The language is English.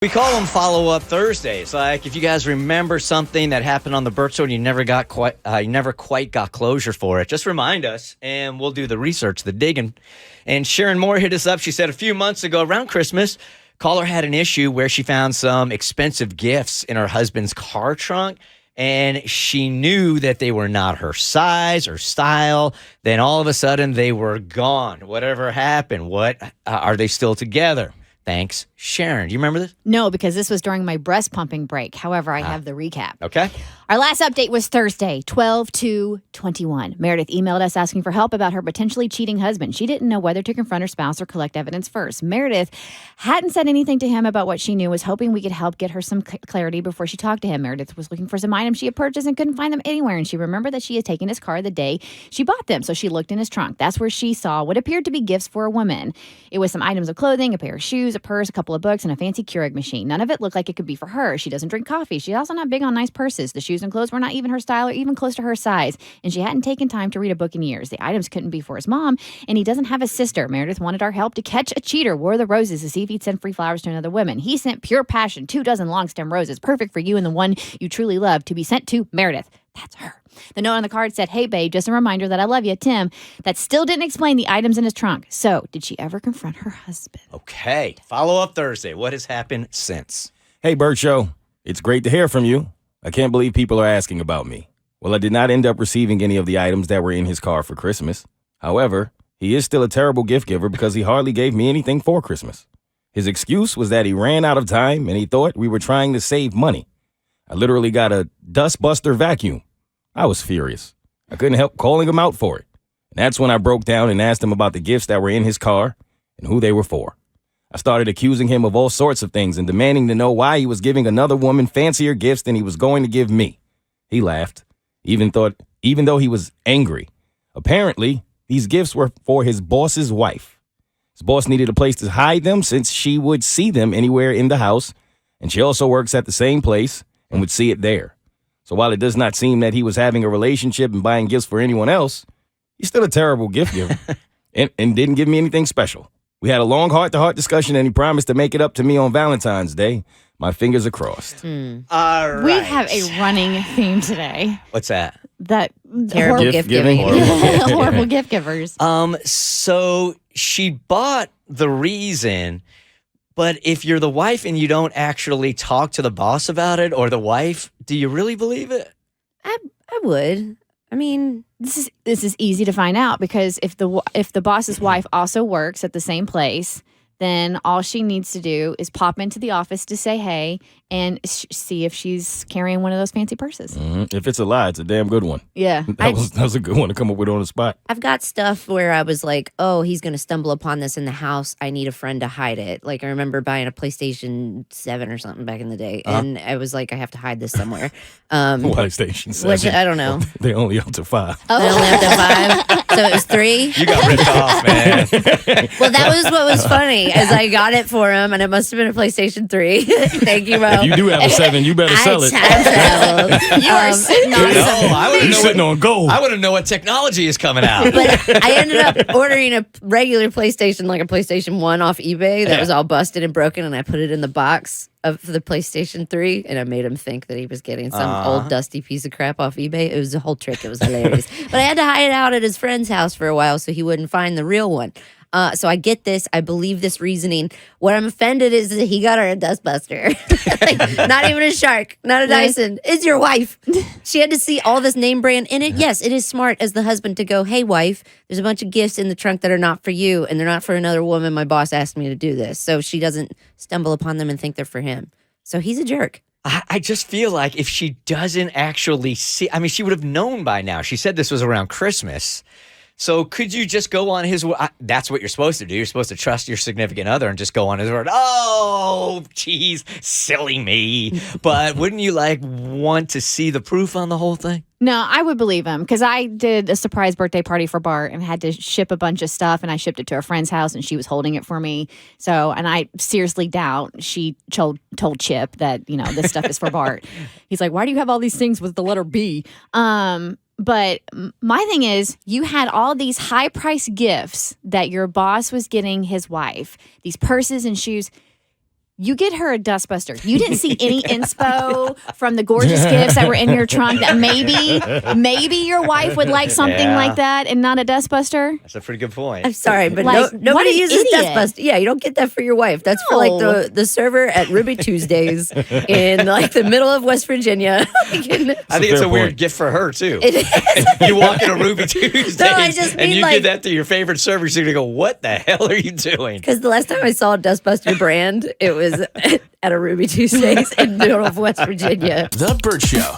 We call them follow-up Thursdays. Like if you guys remember something that happened on the Bert show and you never quite got closure for it, just remind us and we'll do the research, the digging. And Sharon Moore hit us up. She said a few months ago around Christmas, caller had an issue where she found some expensive gifts in her husband's car trunk. And she knew that they were not her size or style. Then all of a sudden they were gone. Whatever happened? Are they still together? Thanks, Sharon. Do you remember this? No, because this was during my breast pumping break. However, I have the recap. Okay. Our last update was Thursday, 12/2/21. Meredith emailed us asking for help about her potentially cheating husband. She didn't know whether to confront her spouse or collect evidence first. Meredith hadn't said anything to him about what she knew, was hoping we could help get her some clarity before she talked to him. Meredith was looking for some items she had purchased and couldn't find them anywhere, and she remembered that she had taken his car the day she bought them, so she looked in his trunk. That's where she saw what appeared to be gifts for a woman. It was some items of clothing, a pair of shoes, a purse, a couple of books, and a fancy Keurig machine. None of it looked like it could be for her. She doesn't drink coffee. She's also not big on nice purses. The shoes and clothes were not even her style or even close to her size, and she hadn't taken time to read a book in years. The items couldn't be for his mom, and he doesn't have a sister. Meredith wanted our help to catch a cheater, wore the roses to see if he'd send free flowers to another woman. He sent pure passion, 24 long stem roses, perfect for you and the one you truly love, to be sent to Meredith. That's her. The note on the card said, "Hey, babe, just a reminder that I love you, Tim." That still didn't explain the items in his trunk. So, did she ever confront her husband? Okay. Follow-up Thursday. What has happened since? Hey, Bert Show. It's great to hear from you. I can't believe people are asking about me. Well, I did not end up receiving any of the items that were in his car for Christmas. However, he is still a terrible gift giver because he hardly gave me anything for Christmas. His excuse was that he ran out of time and he thought we were trying to save money. I literally got a dustbuster vacuum. I was furious. I couldn't help calling him out for it. And that's when I broke down and asked him about the gifts that were in his car and who they were for. I started accusing him of all sorts of things and demanding to know why he was giving another woman fancier gifts than he was going to give me. He laughed, even though he was angry. Apparently, these gifts were for his boss's wife. His boss needed a place to hide them since she would see them anywhere in the house, and she also works at the same place and would see it there. So while it does not seem that he was having a relationship and buying gifts for anyone else, he's still a terrible gift giver and didn't give me anything special. We had a long heart-to-heart discussion, and he promised to make it up to me on Valentine's Day. My fingers are crossed. All right. We have a running theme today. What's that? That Terrible horrible gift giving. horrible gift givers. So she bought the reason, but if you're the wife and you don't actually talk to the boss about it or the wife, do you really believe it? I would. I mean, This is easy to find out because if the boss's wife also works at the same place, then all she needs to do is pop into the office to say hey and see if she's carrying one of those fancy purses. Mm-hmm. If it's a lie, it's a damn good one. Yeah. That was a good one to come up with on the spot. I've got stuff where I was like, oh, he's going to stumble upon this in the house. I need a friend to hide it. Like I remember buying a PlayStation 7 or something back in the day. And I was like, I have to hide this somewhere. PlayStation 7. Which I don't know. They only up to 5. I only have to 5. So it was 3. You got ripped off, man. Well, that was what was funny, as I got it for him, and it must have been a PlayStation 3. Thank you, Mo. If you do have a 7, you better sell it. Time traveled. You are sitting on No, something. I want to He's know sitting on gold. I want to know what technology is coming out. But I ended up ordering a regular PlayStation, like a PlayStation 1 off eBay that was all busted and broken, and I put it in the box of the PlayStation 3, and I made him think that he was getting some old dusty piece of crap off eBay. It was a whole trick. It was hilarious. But I had to hide it out at his friend's house for a while so he wouldn't find the real one. So I get this. I believe this reasoning. What I'm offended is that he got her a dustbuster. Like, not even a Shark, not a Dyson. It's your wife. She had to see all this name brand in it. Yes, it is smart as the husband to go, hey, wife, there's a bunch of gifts in the trunk that are not for you, and they're not for another woman. My boss asked me to do this. So she doesn't stumble upon them and think they're for him. So he's a jerk. I just feel like if she doesn't actually see, I mean, she would have known by now. She said this was around Christmas. So could you just go on his word? That's what you're supposed to do. You're supposed to trust your significant other and just go on his word. Oh, geez, silly me. But wouldn't you want to see the proof on the whole thing? No, I would believe him because I did a surprise birthday party for Bart and had to ship a bunch of stuff, and I shipped it to a friend's house and she was holding it for me. So, and I seriously doubt she told Chip that, this stuff is for Bart. He's like, why do you have all these things with the letter B? But my thing is, you had all these high-priced gifts that your boss was getting his wife, these purses and shoes. You get her a dustbuster. You didn't see any inspo from the gorgeous gifts that were in your trunk that maybe your wife would like something like that and not a dustbuster? That's a pretty good point. I'm sorry, but Like, nobody what an uses idiot. dustbuster. Yeah, you don't get that for your wife. That's for like No. the server at Ruby Tuesdays in like the middle of West Virginia. I think it's a weird gift for her too. It is. You walk into Ruby Tuesdays just and mean, you like- give that to your favorite server. You're gonna go, "What the hell are you doing?" Because the last time I saw a dustbuster brand, it was at a Ruby Tuesdays in the middle of West Virginia. The Bert Show.